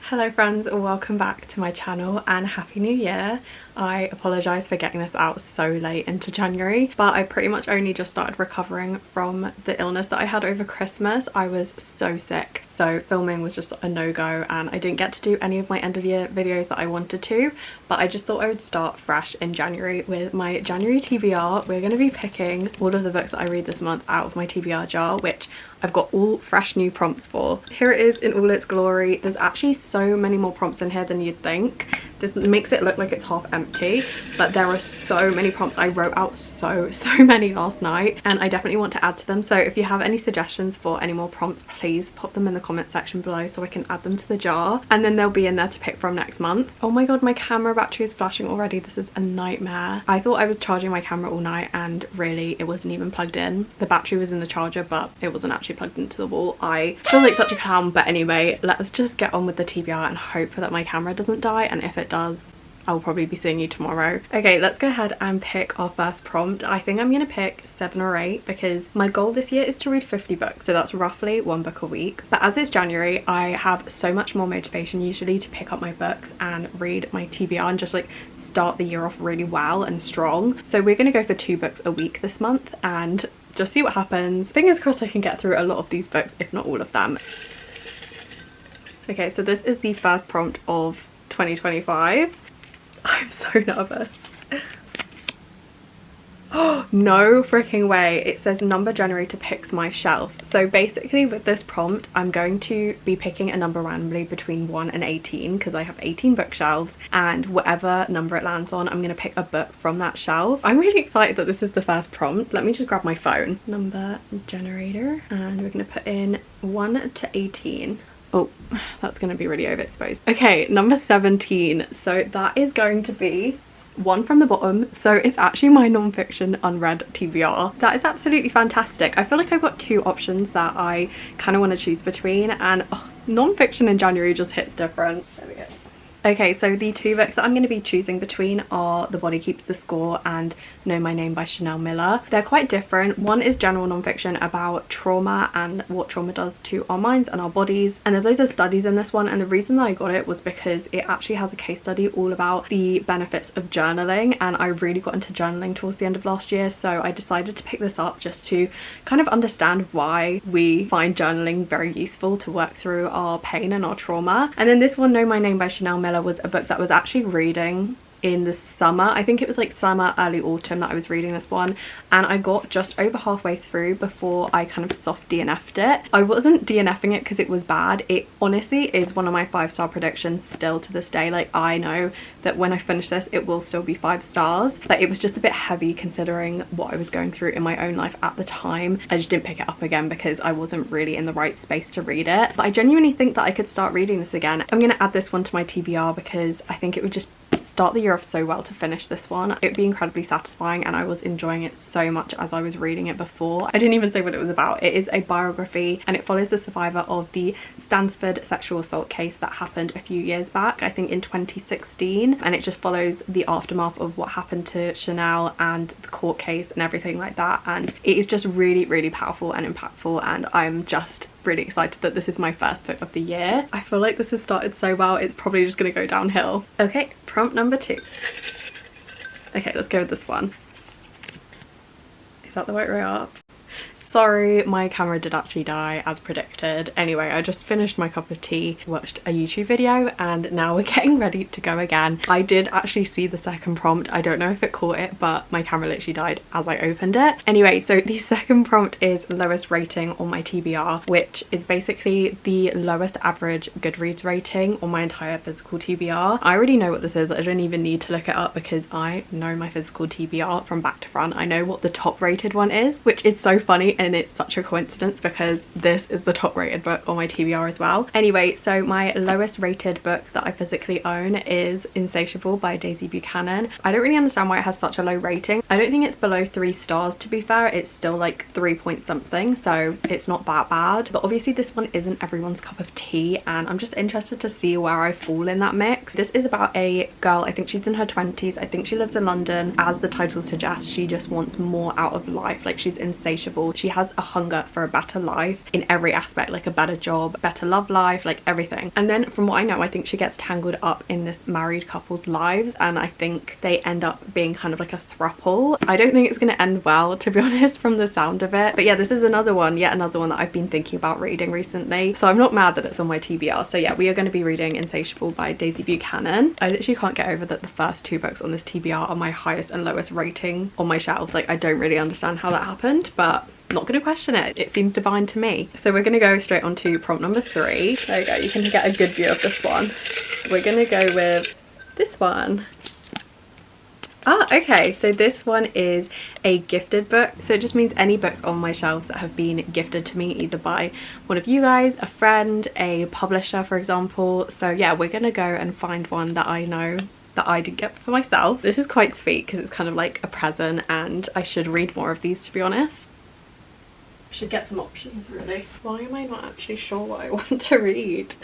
Hello friends, welcome back to my channel and happy new year. I apologise for getting this out so late into January, but I pretty much only just started recovering from the illness that I had over Christmas. I was so sick, so filming was just a no-go and I didn't get to do any of my end of year videos that I wanted to, but I just thought I would start fresh in January with my January TBR. We're going to be picking all of the books that I read this month out of my TBR jar, which I've got all fresh new prompts for. Here it is in all its glory. There's actually so many more prompts in here than you'd think. This makes it look like it's half empty, but there are so many prompts. I wrote out so many last night and I definitely want to add to them. So if you have any suggestions for any more prompts, please pop them in the comment section below so I can add them to the jar, and then they'll be in there to pick from next month. Oh my god, my camera battery is flashing already. This is a nightmare. I thought I was charging my camera all night and really it wasn't even plugged in. The battery was in the charger, but it wasn't actually plugged into the wall. I feel like such a clown, but anyway, let's just get on with the TBR and hope that my camera doesn't die, and if it does, I'll probably be seeing you tomorrow. Okay, let's go ahead and pick our first prompt. I think I'm gonna pick 7 or 8 because my goal this year is to read 50 books, so that's roughly 1 book a week. But as it's January, I have so much more motivation usually to pick up my books and read my TBR and just like start the year off really well and strong. So we're gonna go for 2 books a week this month and just see what happens. Fingers crossed I can get through a lot of these books, if not all of them. Okay, so this is the first prompt of 2025. I'm so nervous. Oh, no freaking way. It says number generator picks my shelf. So basically with this prompt, I'm going to be picking a number randomly between 1 and 18 because I have 18 bookshelves, and whatever number it lands on, I'm going to pick a book from that shelf. I'm really excited that this is the first prompt. Let me just grab my phone. Number generator, and we're going to put in 1 to 18. Oh, that's going to be really overexposed. Okay, number 17. So that is going to be one from the bottom. So it's actually my non-fiction unread TBR. That is absolutely fantastic. I feel like I've got 2 options that I kind of want to choose between, and non-fiction in January just hits different. There we go. Okay, so the 2 books that I'm going to be choosing between are The Body Keeps the Score and Know My Name by Chanel Miller. They're quite different. One is general non-fiction about trauma and what trauma does to our minds and our bodies, and there's loads of studies in this one, and the reason that I got it was because it actually has a case study all about the benefits of journaling, and I really got into journaling towards the end of last year, so I decided to pick this up just to kind of understand why we find journaling very useful to work through our pain and our trauma. And then this one, Know My Name by Chanel Miller, was a book that I was actually reading in the summer. I think it was like summer, early autumn that I was reading this one, and I got just over halfway through before I kind of soft DNF'd it. I wasn't DNFing it because it was bad. It honestly is one of my 5-star predictions still to this day. Like, I know that when I finish this it will still be 5 stars, but it was just a bit heavy considering what I was going through in my own life at the time. I just didn't pick it up again because I wasn't really in the right space to read it, but I genuinely think that I could start reading this again. I'm gonna add this one to my TBR because I think it would just start the year off so well to finish this one. It would be incredibly satisfying and I was enjoying it so much as I was reading it before. I didn't even say what it was about. It is a biography and it follows the survivor of the Stansford sexual assault case that happened a few years back, I think in 2016, and it just follows the aftermath of what happened to Chanel and the court case and everything like that, and it is just really powerful and impactful, and I'm just really excited that this is my first book of the year. I feel like this has started so well, it's probably just gonna go downhill. Okay, prompt number 2. Okay, let's go with this one. Is that the right way up? Sorry, my camera did actually die as predicted. Anyway, I just finished my cup of tea, watched a YouTube video, and now we're getting ready to go again. I did actually see the second prompt. I don't know if it caught it, but my camera literally died as I opened it. Anyway, so the second prompt is lowest rating on my TBR, which is basically the lowest average Goodreads rating on my entire physical TBR. I already know what this is. I don't even need to look it up because I know my physical TBR from back to front. I know what the top rated one is, which is so funny, and it's such a coincidence because this is the top rated book on my TBR as well. Anyway, so my lowest rated book that I physically own is Insatiable by Daisy Buchanan. I don't really understand why it has such a low rating. I don't think it's below 3 stars, to be fair. It's still like 3 point something, so it's not that bad, but obviously this one isn't everyone's cup of tea, and I'm just interested to see where I fall in that mix. This is about a girl, I think she's in her 20s, I think she lives in London. As the title suggests, she just wants more out of life, like she's insatiable. She she has a hunger for a better life in every aspect, like a better job, better love life, like everything. And then from what I know, I think she gets tangled up in this married couple's lives, and I think they end up being kind of like a throuple. I don't think it's going to end well, to be honest, from the sound of it. But yeah, this is another one, yet another one that I've been thinking about reading recently, so I'm not mad that it's on my TBR. So yeah, we are going to be reading Insatiable by Daisy Buchanan. I literally can't get over that the first two books on this TBR are my highest and lowest rating on my shelves. Like, I don't really understand how that happened, but not going to question it. It seems divine to me. So we're going to go straight on to prompt number 3. There you go, you can get a good view of this one. We're going to go with this one. Okay, so this one is a gifted book. So it just means any books on my shelves that have been gifted to me, either by one of you guys, a friend, a publisher, for example. So yeah, we're gonna go and find one that I know that I did get for myself. This is quite sweet because it's kind of like a present, and I should read more of these, to be honest. Should get some options, really. Why am I not actually sure what I want to read?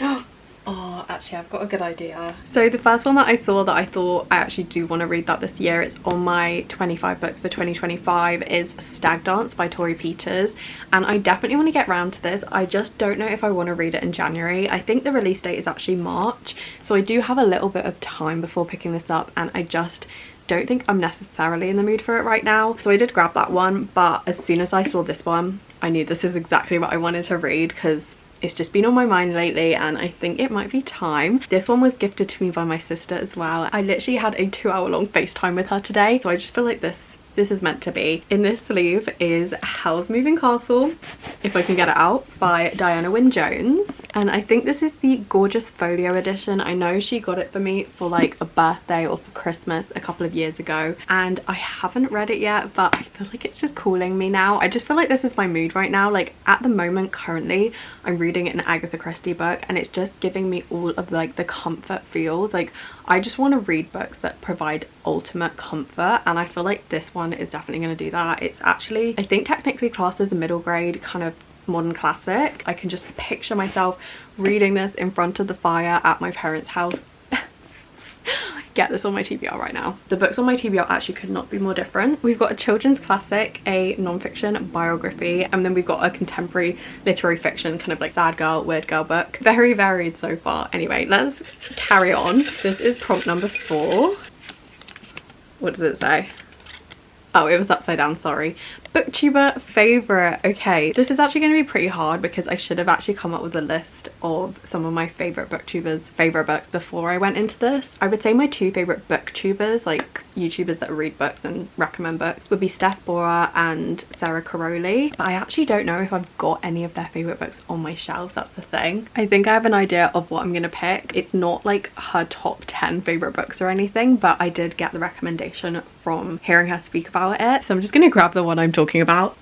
Oh, actually, I've got a good idea. So the first one that I saw that I thought I actually do want to read that this year, it's on my 25 books for 2025, is Stag Dance by Tori Peters, and I definitely want to get around to this. I just don't know if I want to read it in January. I think the release date is actually March, so I do have a little bit of time before picking this up, and I just don't think I'm necessarily in the mood for it right now. So I did grab that one, but as soon as I saw this one, I knew this is exactly what I wanted to read, because it's just been on my mind lately and I think it might be time. This one was gifted to me by my sister as well. I literally had a 2-hour-long FaceTime with her today, so I just feel like this is meant to be. In this sleeve is Howl's Moving Castle, if I can get it out, by Diana Wynne Jones, and I think this is the gorgeous folio edition. I know she got it for me for like a birthday or for Christmas a couple of years ago, and I haven't read it yet, but I feel like it's just calling me now. I just feel like this is my mood right now. Like at the moment, currently I'm reading an Agatha Christie book and it's just giving me all of like the comfort feels. Like I just want to read books that provide ultimate comfort, and I feel like this one is definitely going to do that. It's actually, I think, technically classed as a middle grade kind of modern classic. I can just picture myself reading this in front of the fire at my parents' house. Get this on my TBR right now. The books on my TBR actually could not be more different. We've got a children's classic, a non-fiction biography, and then we've got a contemporary literary fiction, kind of like sad girl, weird girl book. Very varied so far. Anyway, let's carry on. This is prompt number 4. What does it say? Oh, it was upside down, sorry. Booktuber favorite. Okay, this is actually going to be pretty hard because I should have actually come up with a list of some of my favorite booktubers' favorite books before I went into this. I would say my 2 favorite booktubers, like YouTubers that read books and recommend books, would be Steph Bora and Sarah Caroli, but I actually don't know if I've got any of their favorite books on my shelves. That's the thing. I think I have an idea of what I'm gonna pick. It's not like her top 10 favorite books or anything, but I did get the recommendation from hearing her speak about it, so I'm just gonna grab the one I'm talking about.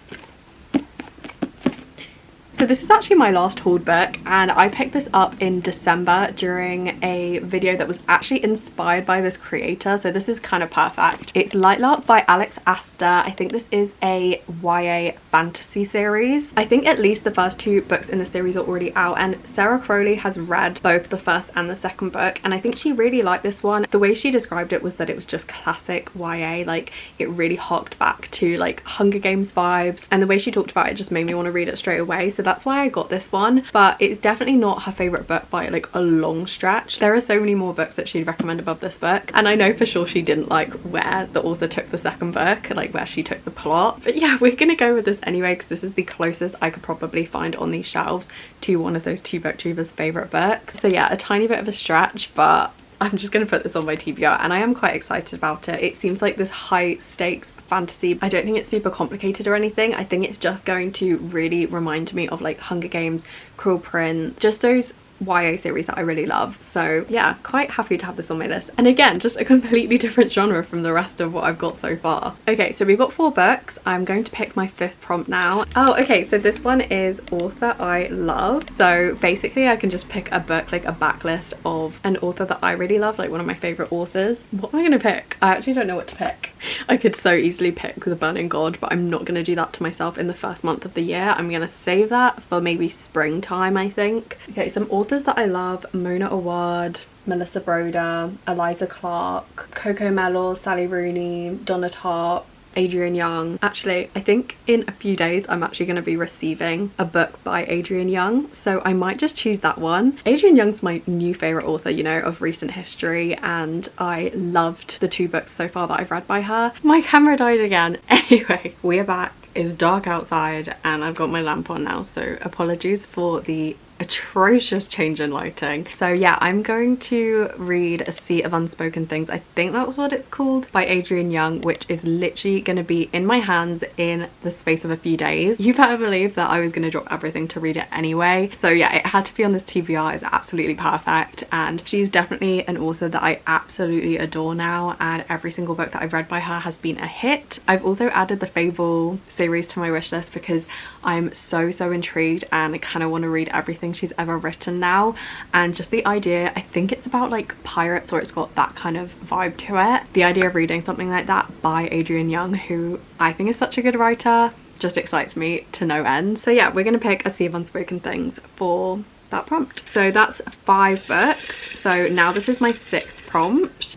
So this is actually my last hauled book, and I picked this up in December during a video that was actually inspired by this creator, so this is kind of perfect. It's Lightlark by Alex Aster. I think this is a YA fantasy series. I think at least the first 2 books in the series are already out, and Sarah Crowley has read both the first and the second book, and I think she really liked this one. The way she described it was that it was just classic YA, like it really harked back to like Hunger Games vibes, and the way she talked about it just made me want to read it straight away, so that's why I got this one. But it's definitely not her favorite book by like a long stretch. There are so many more books that she'd recommend above this book, and I know for sure she didn't like where the author took the second book, like where she took the plot. But yeah, we're gonna go with this anyway because this is the closest I could probably find on these shelves to one of those 2 booktubers' favorite books. So yeah, a tiny bit of a stretch, but I'm just going to put this on my TBR, and I am quite excited about it. It seems like this high stakes fantasy. I don't think it's super complicated or anything. I think it's just going to really remind me of like Hunger Games, Cruel Prince, just those YA series that I really love. So yeah, quite happy to have this on my list, and again, just a completely different genre from the rest of what I've got so far. Okay, so we've got 4 books. I'm going to pick my 5th prompt now. Oh, okay, so this one is author I love. So basically I can just pick a book, like a backlist of an author that I really love, like one of my favorite authors. What am I gonna pick? I actually don't know what to pick. I could so easily pick The Burning God, but I'm not gonna do that to myself in the first month of the year. I'm gonna save that for maybe springtime, I think. Okay, some authors that I love: Mona Awad, Melissa Broder, Eliza Clark, Coco Mello, Sally Rooney, Donna Tartt, Adrian Young. Actually, I think in a few days I'm actually going to be receiving a book by Adrian Young, so I might just choose that one. Adrian Young's my new favourite author, you know, of recent history, and I loved the 2 books so far that I've read by her. My camera died again. Anyway, we're back. It's dark outside and I've got my lamp on now, so apologies for the atrocious change in lighting. So yeah, I'm going to read A Sea of Unspoken Things, I think that's what it's called, by Adrian Young, which is literally going to be in my hands in the space of a few days. You better believe that I was going to drop everything to read it anyway. So yeah, it had to be on this TBR. It's absolutely perfect, and she's definitely an author that I absolutely adore now, and every single book that I've read by her has been a hit. I've also added the Fable series to my wish list because I'm so intrigued and I kind of want to read everything she's ever written now. And just the idea, I think it's about like pirates, or it's got that kind of vibe to it. The idea of reading something like that by Adrian Young, who I think is such a good writer, just excites me to no end. So yeah, we're gonna pick A Sea of Unspoken Things for that prompt. So that's 5 books. So now this is my 6th prompt.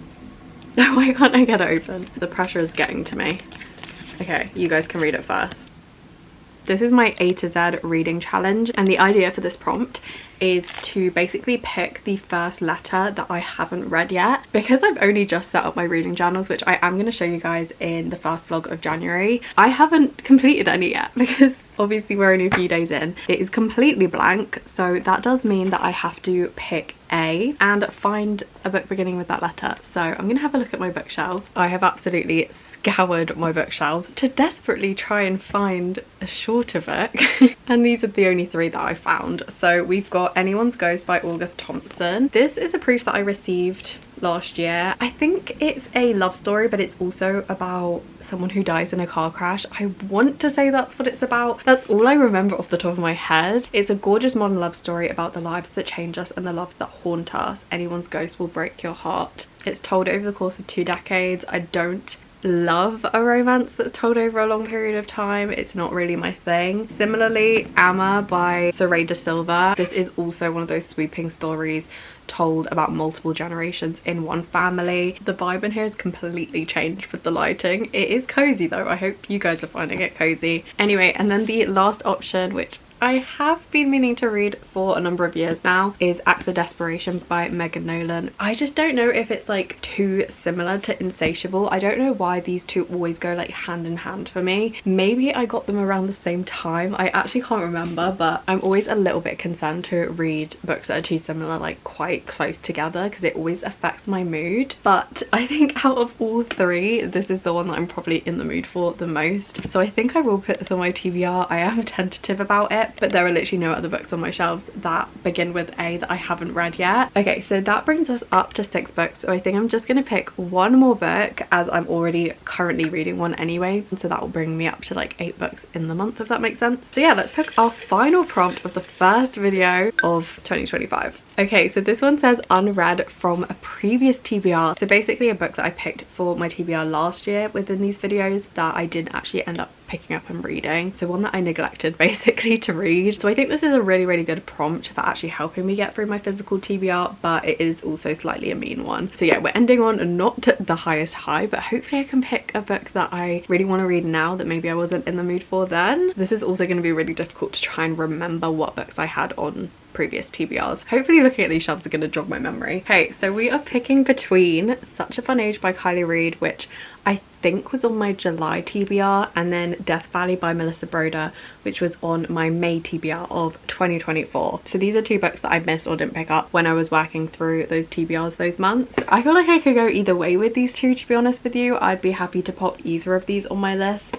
Why can't I get it open? The pressure is getting to me. Okay, you guys can read it first. This is my A to Z reading challenge, and the idea for this prompt is to basically pick the first letter that I haven't read yet. Because I've only just set up my reading journals, which I am going to show you guys in the first vlog of January, I haven't completed any yet because obviously we're only a few days in. It is completely blank, so that does mean that I have to pick A and find a book beginning with that letter. So I'm gonna have a look at my bookshelves. I have absolutely scoured my bookshelves to desperately try and find a shorter book and these are the only 3 that I found. So we've got Anyone's Ghost by August Thompson. This is a proof that I received last year. I think it's a love story, but it's also about someone who dies in a car crash. I want to say that's what it's about. That's all I remember off the top of my head. It's a gorgeous modern love story about the lives that change us and the loves that haunt us. Anyone's Ghost will break your heart. It's told over the course of 2 decades. I don't love a romance that's told over a long period of time. It's not really my thing. Similarly, Amma by Saray De Silva. This is also one of those sweeping stories told about multiple generations in one family. The vibe in here has completely changed with the lighting. It is cozy though. I hope you guys are finding it cozy. Anyway, and then the last option, which I have been meaning to read for a number of years now, is Acts of Desperation by Megan Nolan. I just don't know if it's like too similar to Insatiable. I don't know why these 2 always go like hand in hand for me. Maybe I got them around the same time. I actually can't remember, but I'm always a little bit concerned to read books that are too similar like quite close together because it always affects my mood. But I think out of all 3, this is the one that I'm probably in the mood for the most. So I think I will put this on my TBR. I am tentative about it, but there are literally no other books on my shelves that begin with A that I haven't read yet. Okay, so that brings us up to 6 books. So I think I'm just going to pick one more book, as I'm already currently reading one anyway. And so that will bring me up to like 8 books in the month, if that makes sense. So yeah, let's pick our final prompt of the first video of 2025. Okay, so this one says unread from a previous TBR. So basically a book that I picked for my TBR last year within these videos that I didn't actually end up picking up and reading. So one that I neglected basically to read. So I think this is a really good prompt for actually helping me get through my physical TBR, but it is also slightly a mean one. So yeah, we're ending on not the highest high, but hopefully I can pick a book that I really want to read now that maybe I wasn't in the mood for then. This is also going to be really difficult to try and remember what books I had on previous TBRs. Hopefully looking at these shelves are going to jog my memory. Okay, so we are picking between Such a Fun Age by Kylie Reid, which I think was on my July TBR, and then Death Valley by Melissa Broder, which was on my May TBR of 2024. So these are 2 books that I missed or didn't pick up when I was working through those TBRs those months. I feel like I could go either way with these 2, to be honest with you. I'd be happy to pop either of these on my list.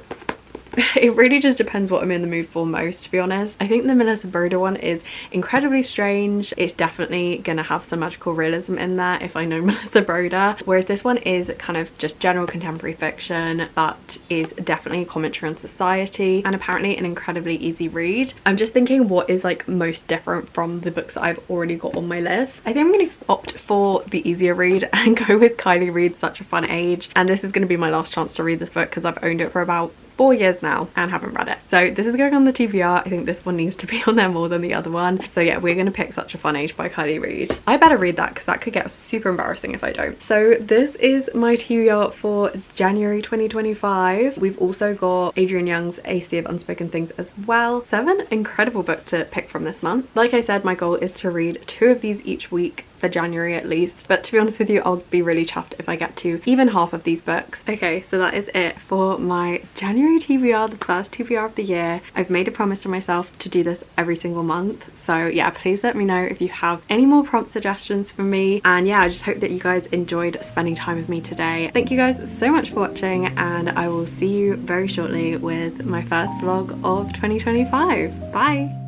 It really just depends what I'm in the mood for most, to be honest. I think the Melissa Broder one is incredibly strange. It's definitely gonna have some magical realism in there if I know Melissa Broder, whereas this one is kind of just general contemporary fiction, but is definitely a commentary on society and apparently an incredibly easy read. I'm just thinking what is like most different from the books that I've already got on my list. I think I'm gonna opt for the easier read and go with Kylie Reid's Such a Fun Age, and this is gonna be my last chance to read this book because I've owned it for about 4 years now and haven't read it. So this is going on the TBR. I think this one needs to be on there more than the other one. So yeah, we're gonna pick Such a Fun Age by Kylie Reid. I better read that because that could get super embarrassing if I don't. So this is my TBR for January 2025. We've also got Adrian Young's A Sea of Unspoken Things as well. 7 incredible books to pick from this month. Like I said, my goal is to read 2 of these each week for January at least, but to be honest with you, I'll be really chuffed if I get to even half of these books. Okay, so that is it for my January TBR, the first TBR of the year. I've made a promise to myself to do this every single month, so yeah, please let me know if you have any more prompt suggestions for me. And yeah, I just hope that you guys enjoyed spending time with me today. Thank you guys so much for watching, and I will see you very shortly with my first vlog of 2025. Bye!